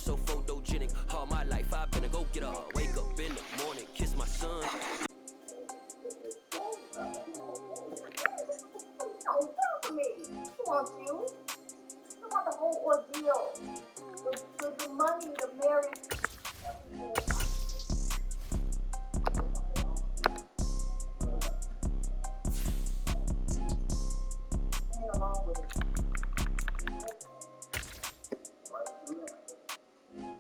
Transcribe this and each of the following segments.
so photogenic. All my life I've been a go-getter. Wake up in the morning, kiss my son. Don't tell me. She wants you. She want the whole ordeal. The money, the marriage.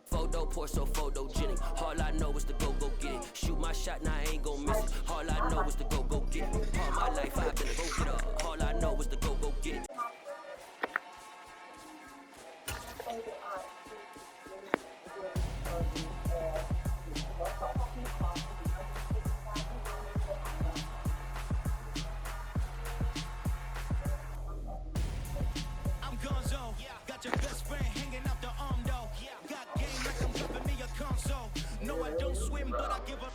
Photo poor, so photogenic. All I know is to go get it. Shoot my shot, now I ain't gon' miss it. All I know is to go get it. All my life I've been a go-getter. All I know is to go get it. I'm Gonzo, got your best friend hanging out the arm though. Got game like I'm dropping me a console. No, I don't swim, but I give a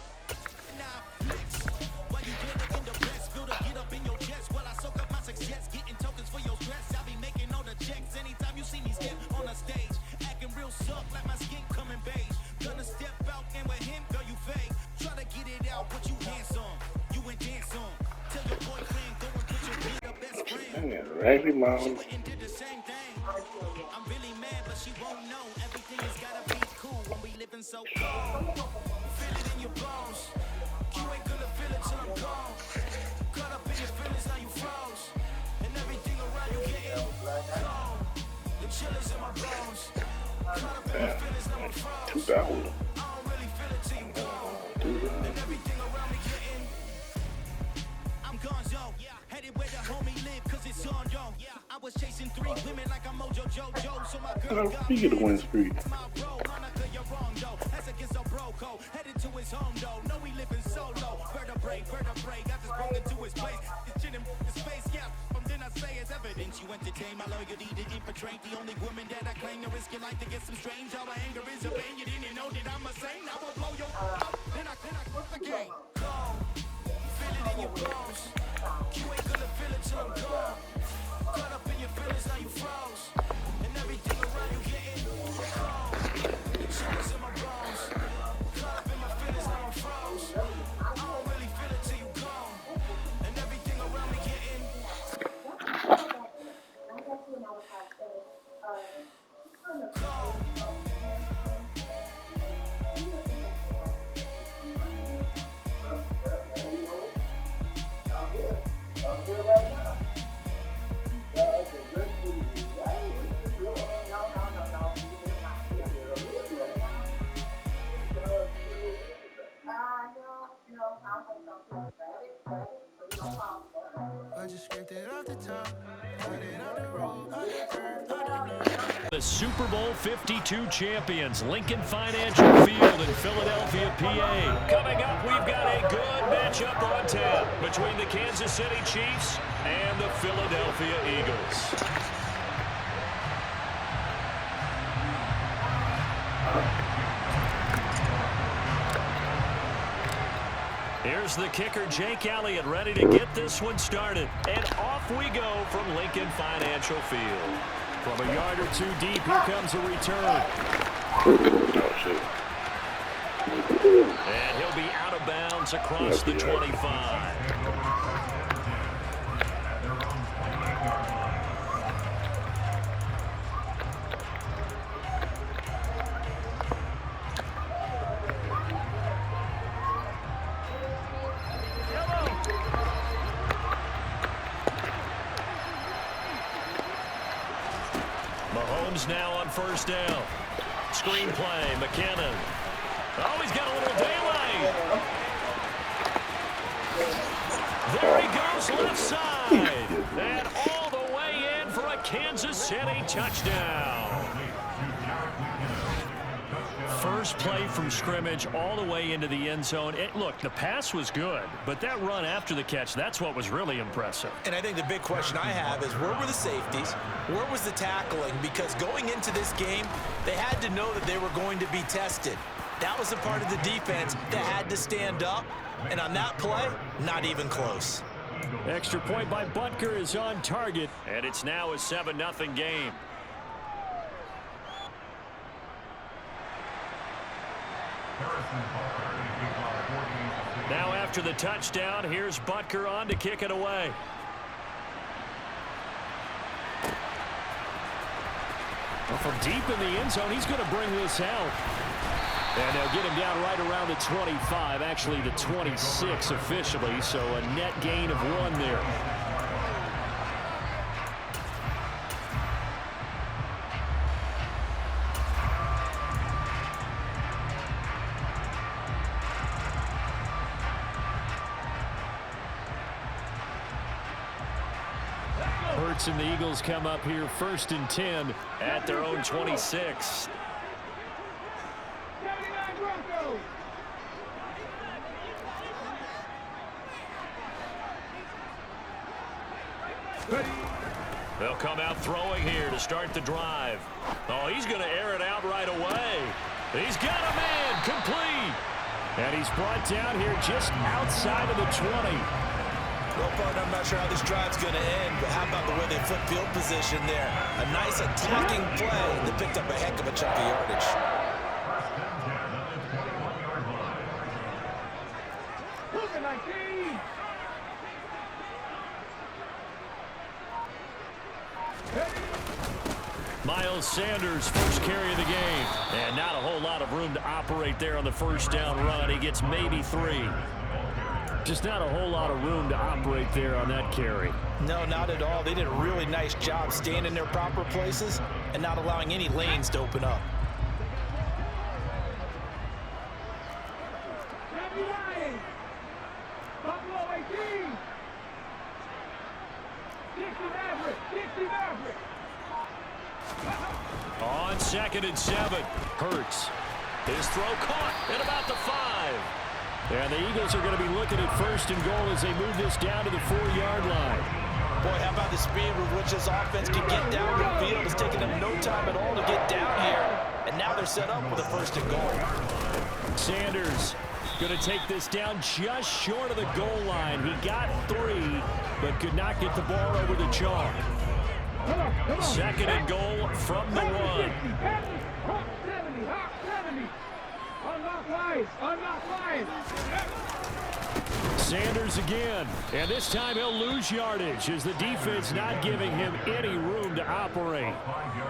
flex. While you get in the best, feel the get up in your chest. While I soak up my success, getting tokens for your stress. I be making all the checks anytime you see me step on the stage. Acting real soft like my skin coming beige. Gonna step out and with him, girl, you fake. Try to get it out, but you dance on. You ain't dance on. Tell your boyfriend, go and put your be the best friend. Raggedy Mom. She went and did the same thing. I'm really mad, but she won't know. Everything has gotta be cool when we living so cold. Feel it in your bones. You ain't gonna feel it till I'm gone. Caught up in your feelings, now you froze. And everything around you getting cold. The chillers in my bones. Caught up in your feelings, now I'm froze. I don't really feel it till you gone. And everything around me getting. I'm Gonzo, headed where the homie live, cause it's on, yo. I was chasing 3 women like I'm Mojo Jojo, so my girl got me. The win streak. My bro, Monica, you're wrong, though. That's against a bro code. Headed to his home, though. No, we living solo. Vertebrae, got this broken to his place. This shit in his face, yeah. From then I say it's evidence. You entertain my loyalty to infiltrate. The only woman that I claim to risk your life to get some strange. All my anger is a pain. You didn't know that I'm a saint. I will blow your up. Then I quit the game. Go. Feel it in your bones. You ain't gonna feel it till I'm gone. Caught up in your feelings, now you froze. And everything around you getting cold. The chillers in my bones. Caught up in my feelings, now I'm froze. I don't really feel it till you gone. And everything around me getting cold. I just scraped it off the top, put it on the road, The Super Bowl 52 champions, Lincoln Financial Field in Philadelphia, PA. Coming up, we've got a good matchup on tap between the Kansas City Chiefs and the Philadelphia Eagles. Here's the kicker, Jake Elliott, ready to get this one started. And off we go from Lincoln Financial Field. From a yard or 2 deep, here comes a return. And he'll be out of bounds across the 25. Mahomes now on first down. Screen play, McKinnon. Oh, he's got a little daylight. There he goes, left side. And all the way in for a Kansas City touchdown. First play from scrimmage all the way into the end zone. Look, the pass was good, but that run after the catch, that's what was really impressive. And I think the big question I have is, where were the safeties? Where was the tackling? Because going into this game, they had to know that they were going to be tested. That was a part of the defense that had to stand up. And on that play, not even close. Extra point by Butker is on target, and it's now a 7-0 game. Now after the touchdown, here's Butker on to kick it away. Well, from deep in the end zone, he's going to bring this out. And they'll get him down right around the 25, actually the 26 officially, so a net gain of 1 there. Hurts and the Eagles come up here 1st and 10 at their own 26. They'll come out throwing here to start the drive. Oh, he's going to air it out right away. He's got a man complete. And he's brought down here just outside of the 20. Well, partner, I'm not sure how this drive's going to end, but how about the way they flip field position there? A nice attacking play. They picked up a heck of a chunk of yardage. Miles Sanders, first carry of the game. And not a whole lot of room to operate there on the first down run. He gets maybe 3. Just not a whole lot of room to operate there on that carry. No, not at all. They did a really nice job staying in their proper places and not allowing any lanes to open up. On 2nd and 7, Hurts. His throw caught at about the 5. And the Eagles are going to be looking at 1st and goal as they move this down to the 4-yard line. Boy, how about the speed with which this offense can get down the field? It's taking them no time at all to get down here. And now they're set up with a 1st and goal. Sanders going to take this down just short of the goal line. He got 3, but could not get the ball over the chalk. 2nd and goal from the 1. Sanders again, and this time he'll lose yardage as the defense not giving him any room to operate.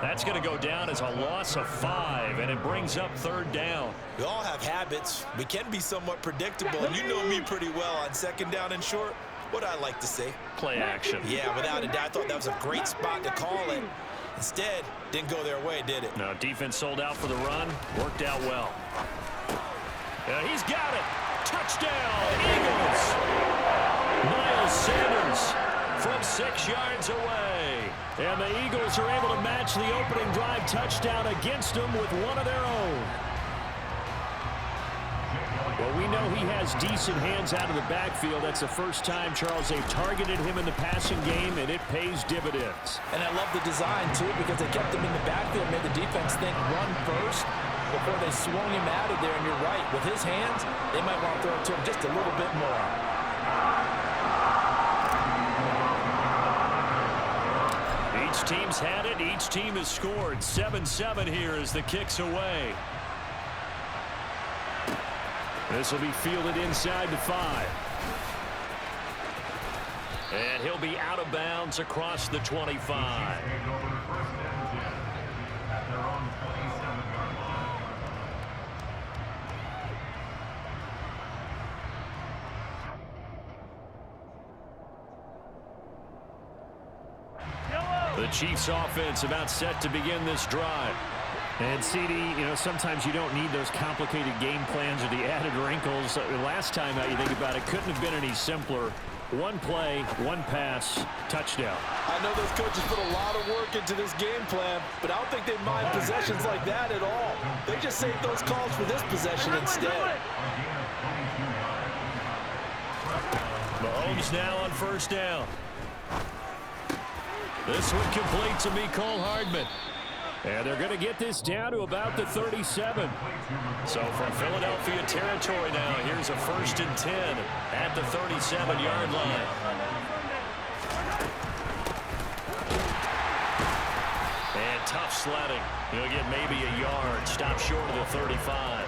That's going to go down as a loss of 5, and it brings up 3rd down. We all have habits. We can be somewhat predictable, and you know me pretty well on 2nd down and short. What I like to say? Play action. Yeah, without a doubt. I thought that was a great spot to call it. Instead, didn't go their way, did it? No, defense sold out for the run. Worked out well. He's got it. Touchdown, Eagles. Miles Sanders from 6 yards away. And the Eagles are able to match the opening drive touchdown against them with one of their own. Well, we know he has decent hands out of the backfield. That's the first time, Charles, they've targeted him in the passing game, and it pays dividends. And I love the design, too, because they kept him in the backfield, made the defense think run first before they swung him out of there. And you're right, with his hands, they might want to throw it to him just a little bit more. Each team's had it. Each team has scored. 7-7 here as the kick's away. This will be fielded inside the 5. And he'll be out of bounds across the 25. The Chiefs offense about set to begin this drive. And CD, sometimes you don't need those complicated game plans or the added wrinkles. Last time out, you think about it, couldn't have been any simpler. One play, one pass, touchdown. I know those coaches put a lot of work into this game plan, but I don't think they mind possessions like that at all. They just save those calls for this possession instead. Mahomes now on 1st down. This one complete to Mecole Hardman. And they're going to get this down to about the 37. So from Philadelphia territory now, here's a 1st and 10 at the 37-yard line. And tough sledding. He'll get maybe a yard. Stop short of the 35.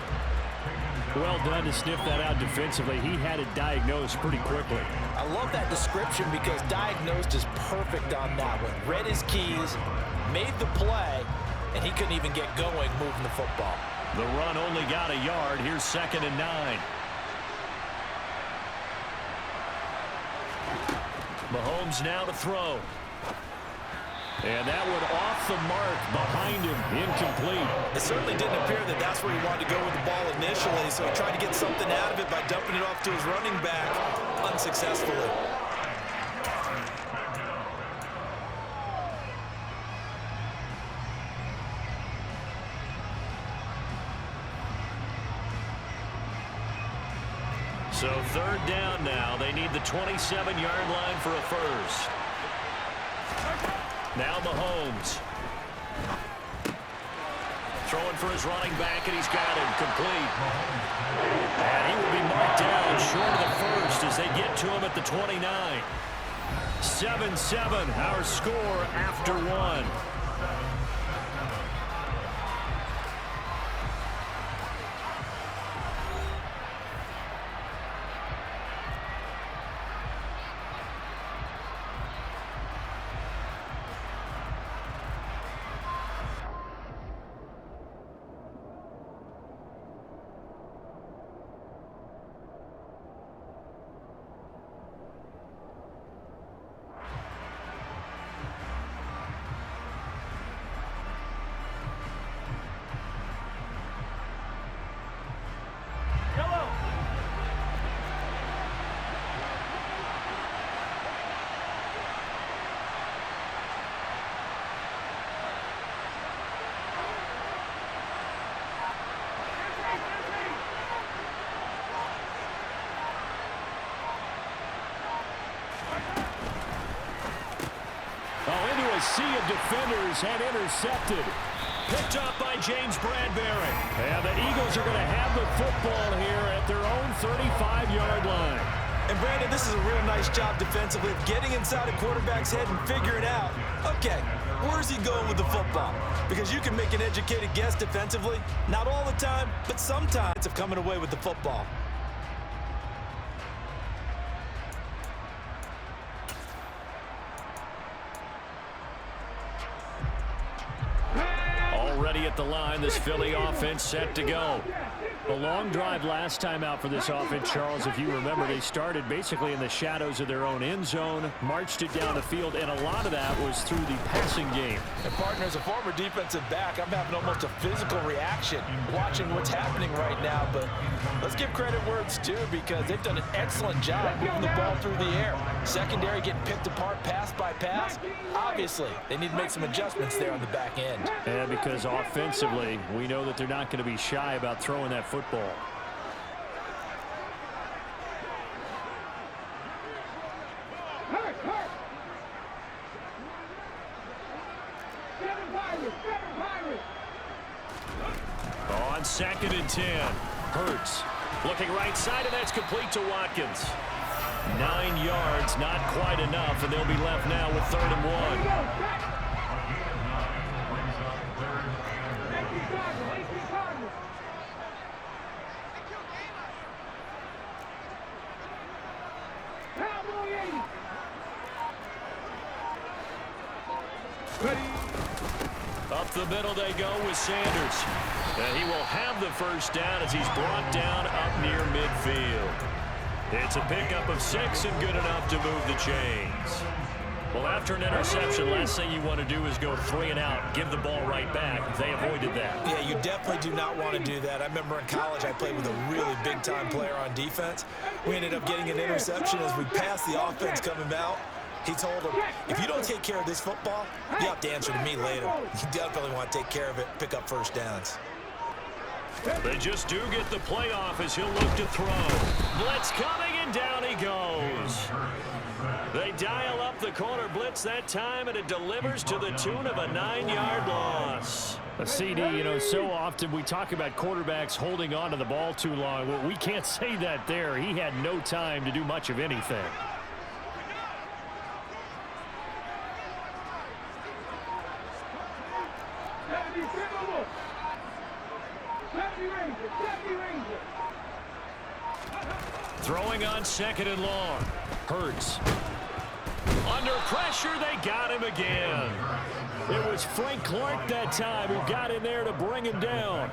Well done to sniff that out defensively. He had it diagnosed pretty quickly. I love that description because diagnosed is perfect on that one. Read his keys, made the play, and he couldn't even get going moving the football. The run only got a yard. Here's 2nd and 9. Mahomes now to throw. And that one off the mark behind him, incomplete. It certainly didn't appear that that's where he wanted to go with the ball initially, so he tried to get something out of it by dumping it off to his running back unsuccessfully. So 3rd down now. They need the 27-yard line for a first. Now Mahomes. Throwing for his running back, and he's got him complete. And he will be marked down short of the first as they get to him at the 29. 7-7, our score after 1. Into a sea of defenders and intercepted. Picked up by James Bradbury. And the Eagles are going to have the football here at their own 35-yard line. And Brandon, this is a real nice job defensively of getting inside a quarterback's head and figuring out, okay, where's he going with the football? Because you can make an educated guess defensively, not all the time, but sometimes of coming away with the football. Already at the line, this Philly offense set to go. A long drive last time out for this offense, Charles. If you remember, they started basically in the shadows of their own end zone, marched it down the field, and a lot of that was through the passing game. And partner, as a former defensive back, I'm having almost a physical reaction watching what's happening right now. But let's give credit where it's due because they've done an excellent job moving the ball through the air. Secondary getting picked apart pass by pass. Obviously, they need to make some adjustments there on the back end. And because offensively, we know that they're not going to be shy about throwing that football. On 2nd and 10, Hurts looking right side, and that's complete to Watkins. 9 yards, not quite enough, and they'll be left now with 3rd and 1. Up the middle they go with Sanders. And he will have the first down as he's brought down up near midfield. It's a pickup of 6 and good enough to move the chains. Well, after an interception, last thing you want to do is go 3 and out, give the ball right back. They avoided that. Yeah, you definitely do not want to do that. I remember in college I played with a really big-time player on defense. We ended up getting an interception as we passed the offense coming out. He told him, if you don't take care of this football, you have to answer to me later. You definitely want to take care of it, pick up first downs. They just do get the playoff as he'll look to throw. Blitz coming, and down he goes. They dial up the corner blitz that time, and it delivers to the tune of a 9-yard loss. A CD, you know, so often we talk about quarterbacks holding on to the ball too long. Well, we can't say that there. He had no time to do much of anything. Throwing on 2nd and long. Hurts. Under pressure, they got him again. It was Frank Clark that time who got in there to bring him down.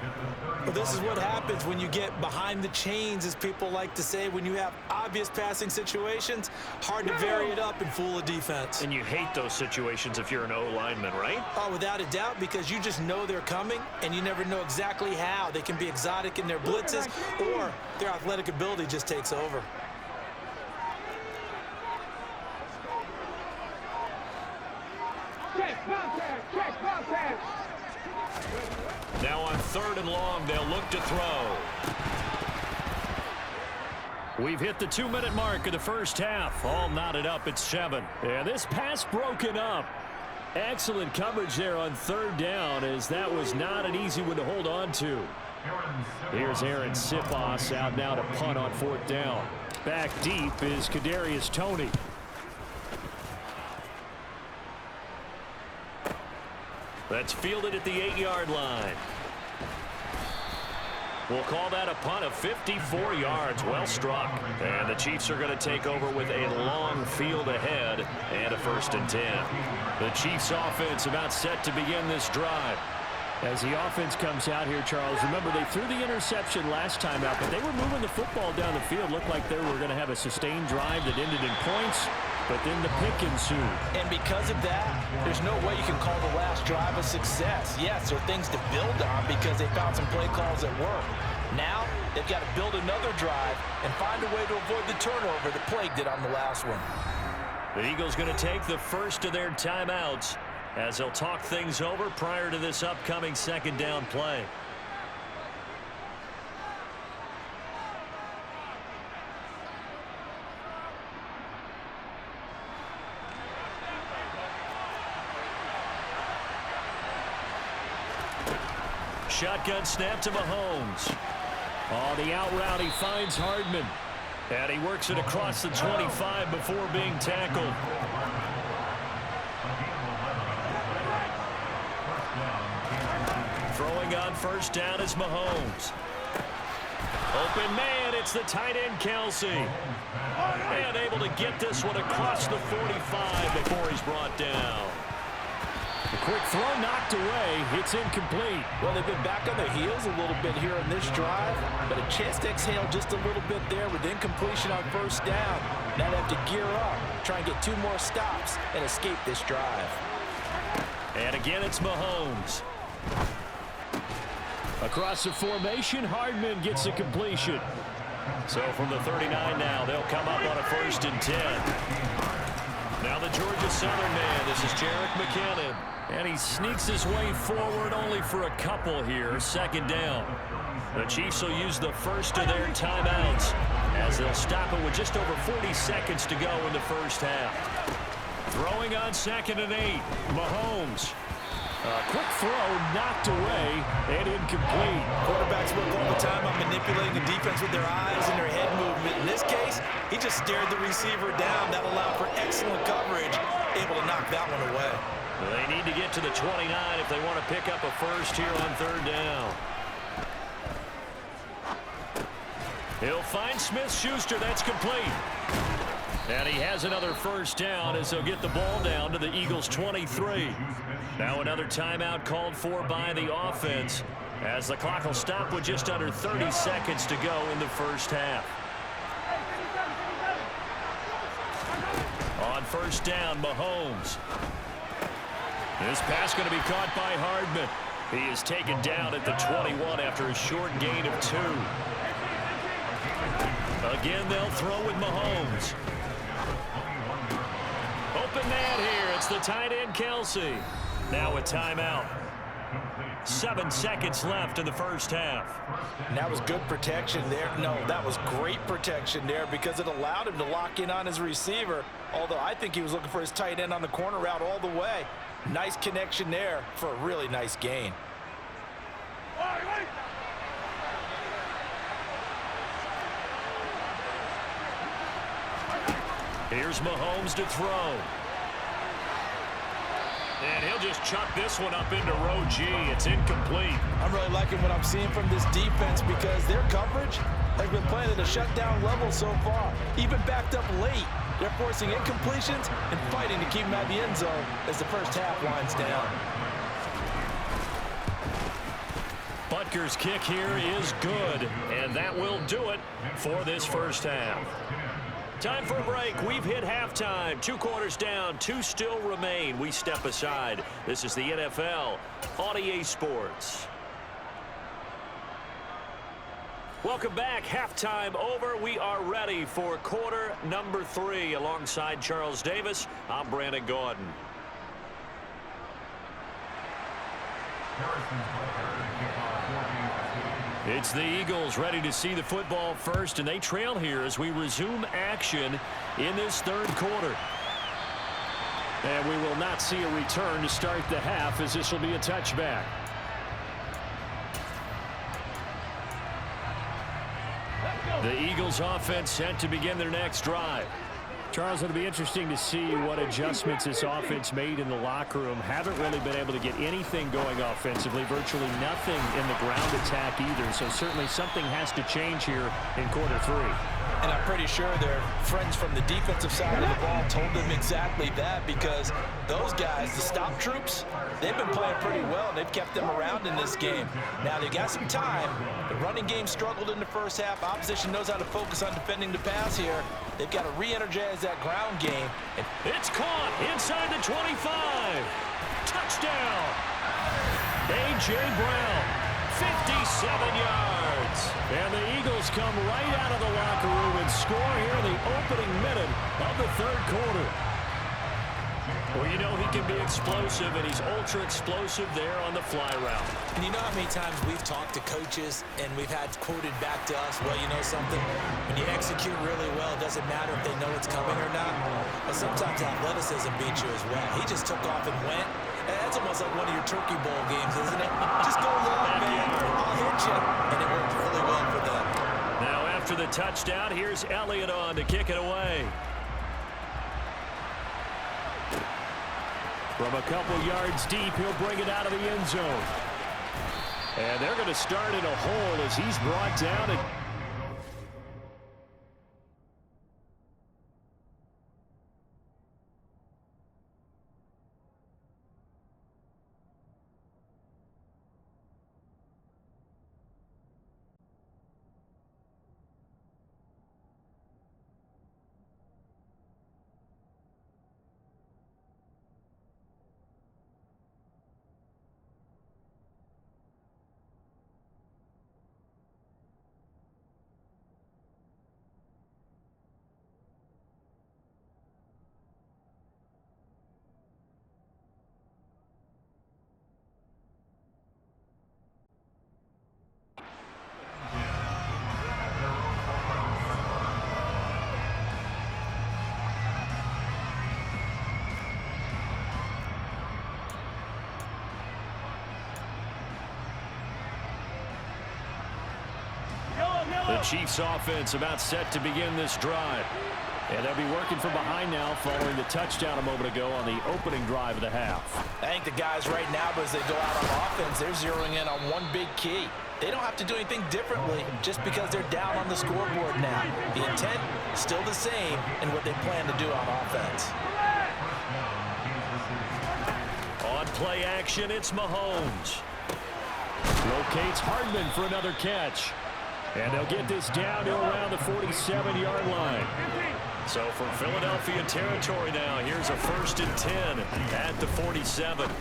Well, this is what happens when you get behind the chains, as people like to say. When you have obvious passing situations, hard to vary it up and fool a defense. And you hate those situations if you're an O-lineman, right? Oh, without a doubt, because you just know they're coming, and you never know exactly how. They can be exotic in their blitzes, or their athletic ability just takes over. Now on 3rd and long, they'll look to throw. We've hit the 2-minute mark of the first half. All knotted up at 7. And this pass broken up. Excellent coverage there on 3rd down, as that was not an easy one to hold on to. Here's Aaron Sipos out now to punt on 4th down. Back deep is Kadarius Toney. That's fielded at the 8-yard line. We'll call that a punt of 54 yards. Well struck. And the Chiefs are going to take over with a long field ahead and a 1st and 10. The Chiefs offense about set to begin this drive. As the offense comes out here, Charles, remember they threw the interception last time out, but they were moving the football down the field. Looked like they were going to have a sustained drive that ended in points, but then the pick ensued. And because of that, there's no way you can call the last drive a success. Yes, there are things to build on because they found some play calls that work. Now, they've got to build another drive and find a way to avoid the turnover that plagued it on the last one. The Eagles going to take the first of their timeouts as they'll talk things over prior to this upcoming 2nd down play. Shotgun snap to Mahomes. On the out route, he finds Hardman. And he works it across the 25 before being tackled. Throwing on 1st down is Mahomes. Open man, it's the tight end Kelsey. And able to get this one across the 45 before he's brought down. A quick throw knocked away. It's incomplete. Well, they've been back on their heels a little bit here in this drive, but a chance to exhale just a little bit there with incompletion on 1st down. Now they have to gear up, try and get 2 more stops, and escape this drive. And again, it's Mahomes. Across the formation, Hardman gets a completion. So from the 39 now, they'll come up on a 1st and 10. Now the Georgia Southern man, this is Jerick McKinnon. And he sneaks his way forward only for a couple here. 2nd down. The Chiefs will use the first of their timeouts as they'll stop it with just over 40 seconds to go in the first half. Throwing on 2nd and 8. Mahomes. A quick throw knocked away and incomplete. Quarterbacks work all the time on manipulating the defense with their eyes and their head movement. In this case, he just stared the receiver down. That allowed for excellent coverage, able to knock that one away. They need to get to the 29 if they want to pick up a first here on 3rd down. He'll find Smith-Schuster. That's complete. And he has another 1st down as they'll get the ball down to the Eagles' 23. Now another timeout called for by the offense as the clock will stop with just under 30 seconds to go in the first half. On 1st down, Mahomes. This pass going to be caught by Hardman. He is taken down at the 21 after a short gain of 2. Again, they'll throw with Mahomes. Open man here. It's the tight end, Kelsey. Now a timeout. 7 seconds left in the first half. And that was good protection there. No, that was great protection there because it allowed him to lock in on his receiver. Although I think he was looking for his tight end on the corner route all the way. Nice connection there for a really nice gain. Here's Mahomes to throw. And he'll just chuck this one up into row G. It's incomplete. I'm really liking what I'm seeing from this defense because their coverage has been playing at a shutdown level so far, even backed up late. They're forcing incompletions and fighting to keep them out of the end zone as the first half winds down. Butker's kick here is good, and that will do it for this first half. Time for a break. We've hit halftime. 2 quarters down, 2 still remain. We step aside. This is the NFL on EA Sports. Welcome back. Halftime over. We are ready for quarter number 3. Alongside Charles Davis, I'm Brandon Gordon. It's the Eagles ready to see the football first, and they trail here as we resume action in this third quarter. And we will not see a return to start the half, as this will be a touchback. The Eagles offense set to begin their next drive. Charles, it'll be interesting to see what adjustments this offense made in the locker room. Haven't really been able to get anything going offensively, virtually nothing in the ground attack either. So certainly something has to change here in quarter 3. And I'm pretty sure their friends from the defensive side of the ball told them exactly that, because those guys, the stop troops, they've been playing pretty well. They've kept them around in this game. Now they've got some time. The running game struggled in the first half. Opposition knows how to focus on defending the pass here. They've got to re-energize that ground game. And it's caught inside the 25. Touchdown. A.J. Brown, 57 yards. And the Eagles come right out of the locker room and score here in the opening minute of the third quarter. Well, you know he can be explosive, and he's ultra-explosive there on the fly route. And you know how many times we've talked to coaches and we've had quoted back to us, well, you know something? When you execute really well, it doesn't matter if they know it's coming or not. But sometimes athleticism beats you as well. He just took off and went. And that's almost like one of your Turkey Bowl games, isn't it? Just go long, man. I'll hit you. And it worked really well for them. Now, after the touchdown, here's Elliott on to kick it away. From a couple yards deep, he'll bring it out of the end zone. And they're going to start in a hole as he's brought down. And the Chiefs offense about set to begin this drive. And they'll be working from behind now following the touchdown a moment ago on the opening drive of the half. I think the guys right now, as they go out on offense, they're zeroing in on one big key. They don't have to do anything differently just because they're down on the scoreboard now. The intent is still the same in what they plan to do on offense. On play action, it's Mahomes. Locates Hardman for another catch. And they'll get this down to around the 47-yard line. So from Philadelphia territory now, here's a 1st and 10 at the 47.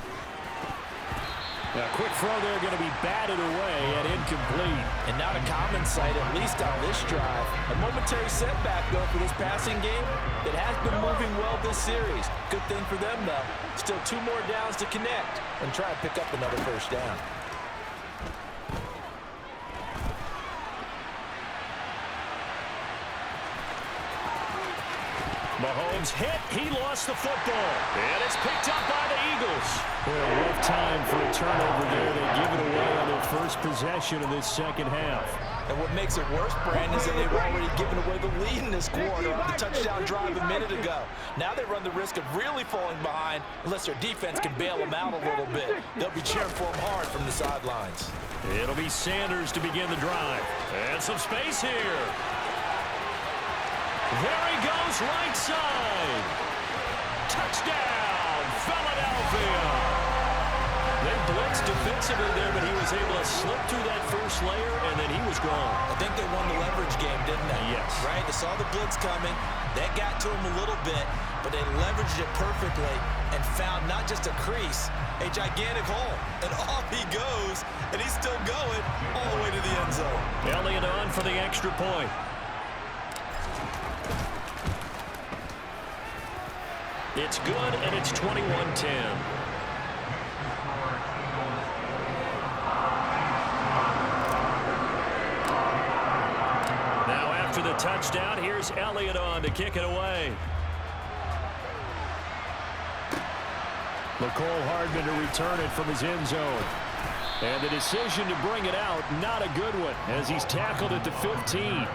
Now, quick throw there going to be batted away and incomplete. And not a common sight, at least on this drive. A momentary setback, though, for this passing game that has been moving well this series. Good thing for them, though. Still 2 more downs to connect and try to pick up another first down. Mahomes hit. He lost the football. And it's picked up by the Eagles. Boy, a rough time for a turnover there. They give it away on their first possession of this second half. And what makes it worse, Brandon, is that they've already given away the lead in this quarter on the touchdown drive a minute ago. Now they run the risk of really falling behind unless their defense can bail them out a little bit. They'll be cheering for them hard from the sidelines. It'll be Sanders to begin the drive. And some space here. There he goes, right side. Touchdown, Philadelphia. They blitzed defensively there, but he was able to slip through that first layer, and then he was gone. I think they won the leverage game, didn't they? Yes. Right? They saw the blitz coming. That got to him a little bit, but they leveraged it perfectly and found not just a crease, a gigantic hole. And off he goes, and he's still going all the way to the end zone. Elliott on for the extra point. It's good, and it's 21-10. After the touchdown, here's Elliott on to kick it away. McCole Hardman to return it from his end zone. And the decision to bring it out, not a good one, as he's tackled at the 15.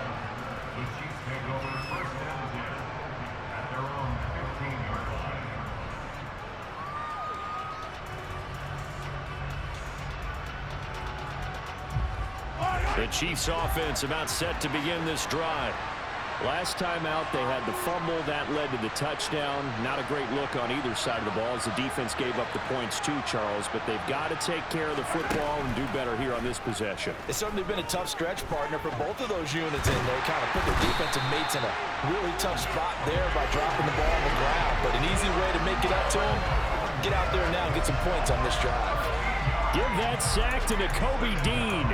The Chiefs offense about set to begin this drive. Last time out, they had the fumble. That led to the touchdown. Not a great look on either side of the ball as the defense gave up the points too, Charles. But they've got to take care of the football and do better here on this possession. It's certainly been a tough stretch, partner, for both of those units, and they kind of put their defensive mates in a really tough spot there by dropping the ball on the ground. But an easy way to make it up to them, get out there now and get some points on this drive. Give that sack to Nakobe Dean.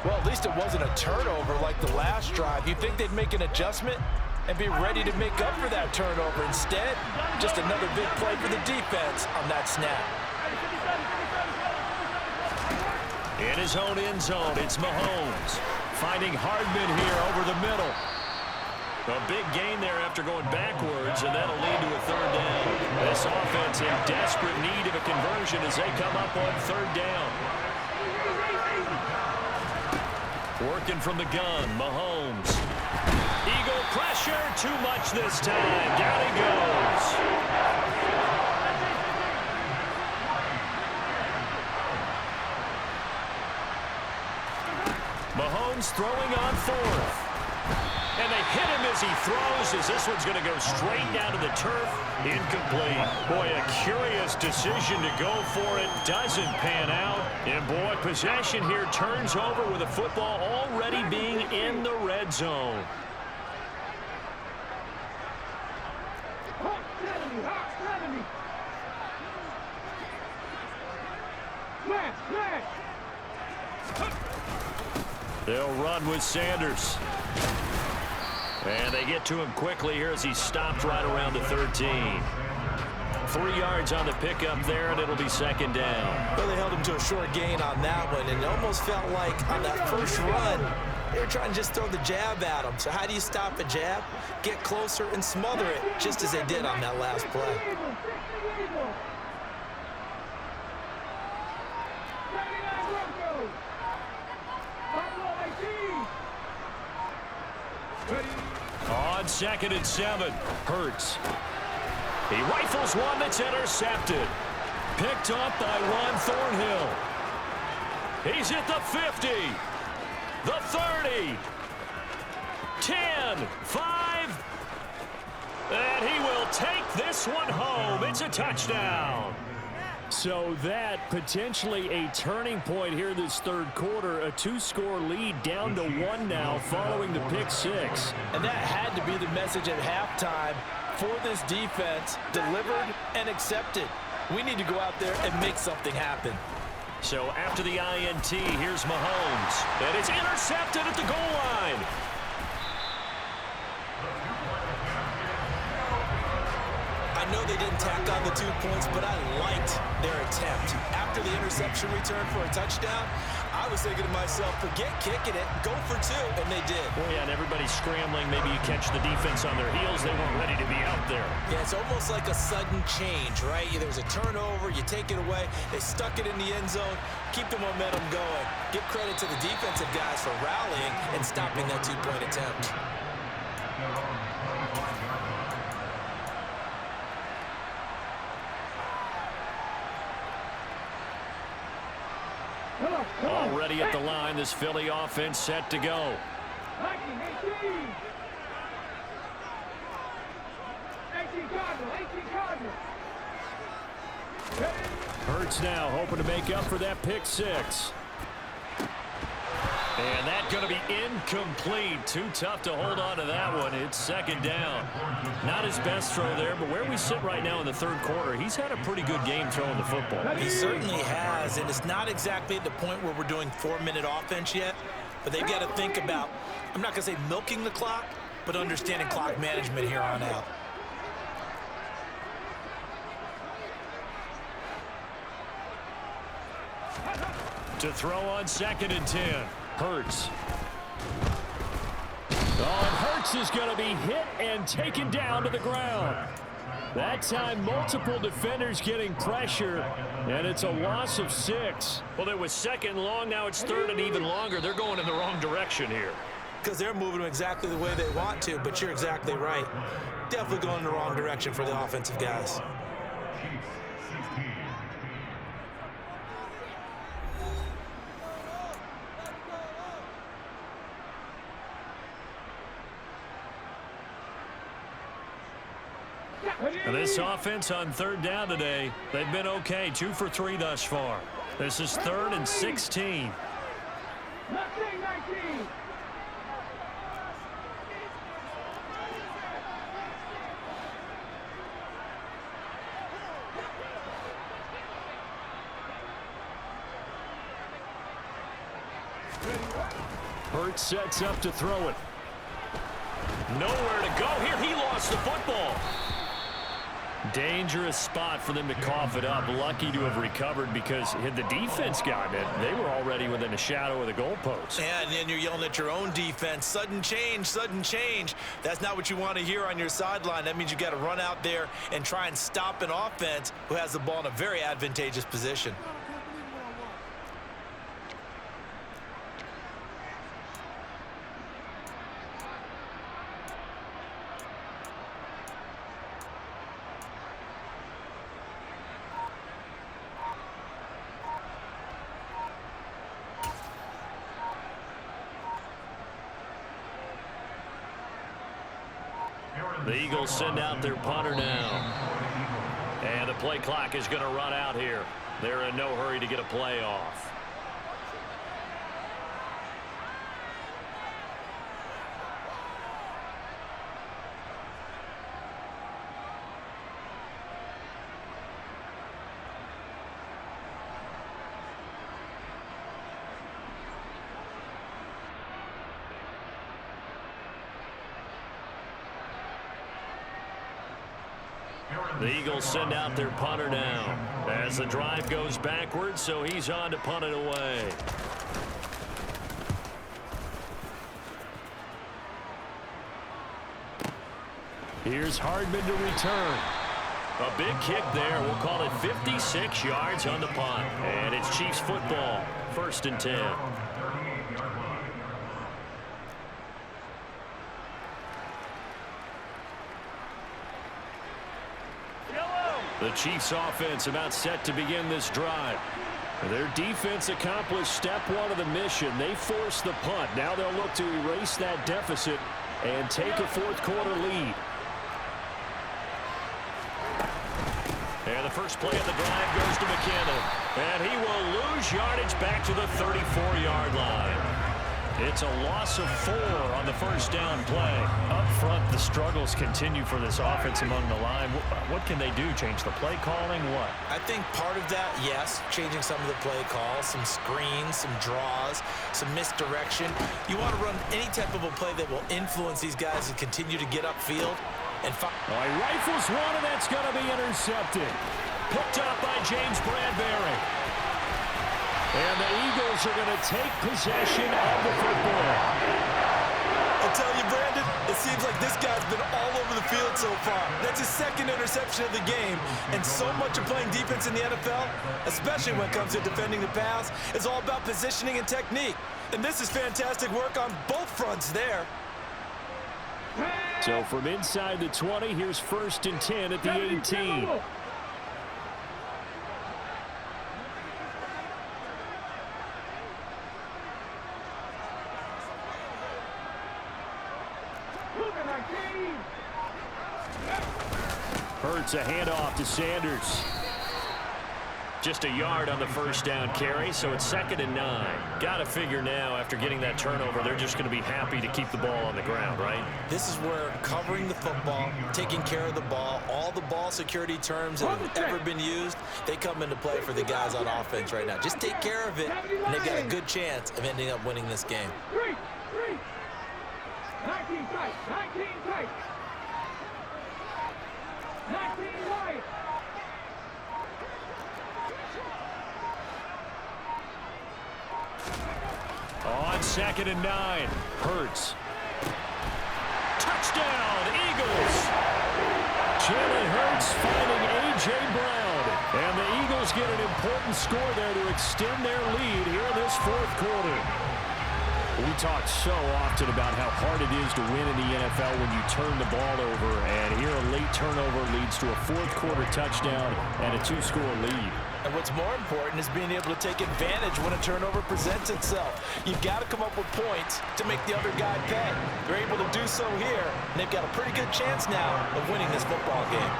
Well, at least it wasn't a turnover like the last drive. You'd think they'd make an adjustment and be ready to make up for that turnover. Instead, just another big play for the defense on that snap. In his own end zone, it's Mahomes. Finding Hardman here over the middle. A big gain there after going backwards, and that'll lead to a third down. This offense in desperate need of a conversion as they come up on third down. Working from the gun, Mahomes. Eagle pressure, too much this time. Down he goes. Mahomes throwing on fourth. And they hit him as he throws, as this one's going to go straight down to the turf. Incomplete. Boy, a curious decision to go for it. Doesn't pan out. And boy, possession here turns over with the football already being in the red zone. They'll run with Sanders. And they get to him quickly here as he stopped right around the 13. 3 yards on the pickup there, and it'll be second down. Well, they held him to a short gain on that one, and it almost felt like on that first run, they were trying to just throw the jab at him. So how do you stop a jab? Get closer and smother it, just as they did on that last play. On 2nd and 7, Hurts. He rifles one that's intercepted. Picked up by Ron Thornhill. He's at the 50, the 30, 10, 5, and he will take this one home. It's a touchdown. So that potentially a turning point here this third quarter. A 2-score lead down to 1 now following the pick 6. And that had to be the message at halftime for this defense. Delivered and accepted. We need to go out there and make something happen. So after the INT, here's Mahomes. And it's intercepted at the goal line. I know they didn't tack on the 2 points, but I liked their attempt. After the interception return for a touchdown, I was thinking to myself, forget kicking it, go for two, and they did. Well, yeah, and everybody's scrambling. Maybe you catch the defense on their heels. They weren't ready to be out there. Yeah, it's almost like a sudden change, right? There's a turnover, you take it away, they stuck it in the end zone, keep the momentum going. Give credit to the defensive guys for rallying and stopping that two-point attempt. Already at the line, this Philly offense set to go. Hurts now, hoping to make up for that pick six. And that's going to be incomplete. Too tough to hold on to that one. It's second down. Not his best throw there, but where we sit right now in the third quarter, he's had a pretty good game throwing the football. He certainly has, and it's not exactly at the point where we're doing 4-minute offense yet, but they've got to think about, I'm not going to say milking the clock, but understanding clock management here on out. To throw on 2nd and 10. Hurts. Oh, and Hurts is going to be hit and taken down to the ground. That time, multiple defenders getting pressure, and it's a loss of 6. Well, it was 2nd and long. Now it's 3rd and even longer. They're going in the wrong direction here. Because they're moving them exactly the way they want to, but you're exactly right. Definitely going in the wrong direction for the offensive guys. And this offense on 3rd down today, they've been okay. 2 for 3 thus far. This is 3rd and 16. Hurts sets up to throw it. Nowhere to go here. He lost the football. Dangerous spot for them to cough it up. Lucky to have recovered because had the defense gotten it, they were already within a shadow of the goalpost. And then you're yelling at your own defense, sudden change, sudden change. That's not what you want to hear on your sideline. That means you got to run out there and try and stop an offense who has the ball in a very advantageous position. The Eagles send out their punter now. And the play clock is going to run out here. They're in no hurry to get a play off. The Eagles send out their punter now as the drive goes backwards, so he's on to punt it away. Here's Hardman to return. A big kick there. We'll call it 56 yards on the punt. And it's Chiefs football. 1st and 10. The Chiefs offense about set to begin this drive. Their defense accomplished step 1 of the mission. They forced the punt. Now they'll look to erase that deficit and take a 4th quarter lead. And the first play of the drive goes to McKinnon. And he will lose yardage back to the 34-yard line. It's a loss of 4 on the first down play. Up front, the struggles continue for this offense among the line. What can they do? Change the play calling? What? I think part of that, yes, changing some of the play calls, some screens, some draws, some misdirection. You want to run any type of a play that will influence these guys to continue to get upfield. And he rifles one, and that's going to be intercepted. Picked up by James Bradbury. And the Eagles are going to take possession of the football. I'll tell you, Brandon, it seems like this guy's been all over the field so far. That's his second interception of the game. And so much of playing defense in the NFL, especially when it comes to defending the pass, is all about positioning and technique. And this is fantastic work on both fronts there. So from inside the 20, here's 1st and 10 at the 18. Hurts a handoff to Sanders. Just a yard on the 1st down carry, so it's 2nd and 9. Got to figure now, after getting that turnover, they're just going to be happy to keep the ball on the ground, right? This is where covering the football, taking care of the ball, all the ball security terms that have ever been used, they come into play for the guys on offense right now. Just take care of it, and they've got a good chance of ending up winning this game. 19 tight, 19 tight. 19 wide. On 2nd and 9, Hurts. Touchdown, Eagles! Jalen Hurts finding A.J. Brown. And the Eagles get an important score there to extend their lead here in this 4th quarter. We talk so often about how hard it is to win in the NFL when you turn the ball over. And here a late turnover leads to a 4th quarter touchdown and a 2-score lead. And what's more important is being able to take advantage when a turnover presents itself. You've got to come up with points to make the other guy pay. They're able to do so here, and they've got a pretty good chance now of winning this football game.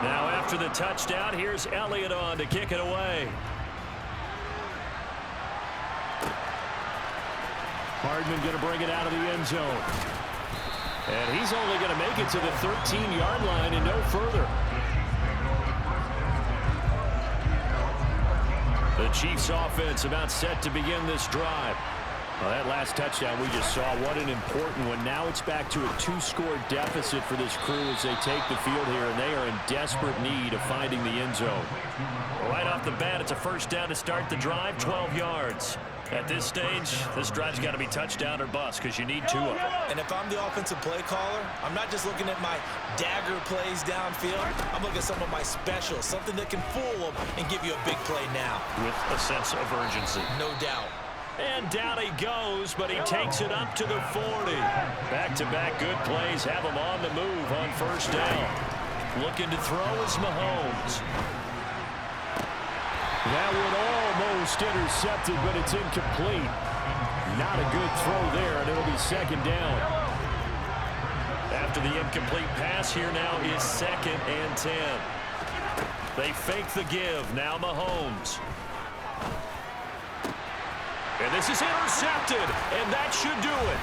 Now after the touchdown, here's Elliott on to kick it away. Hardman going to bring it out of the end zone. And he's only going to make it to the 13-yard line and no further. The Chiefs offense about set to begin this drive. Well, that last touchdown we just saw, what an important one. Now it's back to a 2-score deficit for this crew as they take the field here, and they are in desperate need of finding the end zone. Right off the bat, it's a 1st down to start the drive, 12 yards. At this stage, this drive's got to be touchdown or bust because you need 2 of them. And if I'm the offensive play caller, I'm not just looking at my dagger plays downfield. I'm looking at some of my specials, something that can fool them and give you a big play now. With a sense of urgency. No doubt. And down he goes, but he takes it up to the 40. Back-to-back good plays have him on the move on 1st down. Looking to throw is Mahomes. That one almost intercepted, but it's incomplete. Not a good throw there, and it'll be 2nd down. After the incomplete pass, here now is 2nd and 10. They fake the give. Now Mahomes. And this is intercepted, and that should do it.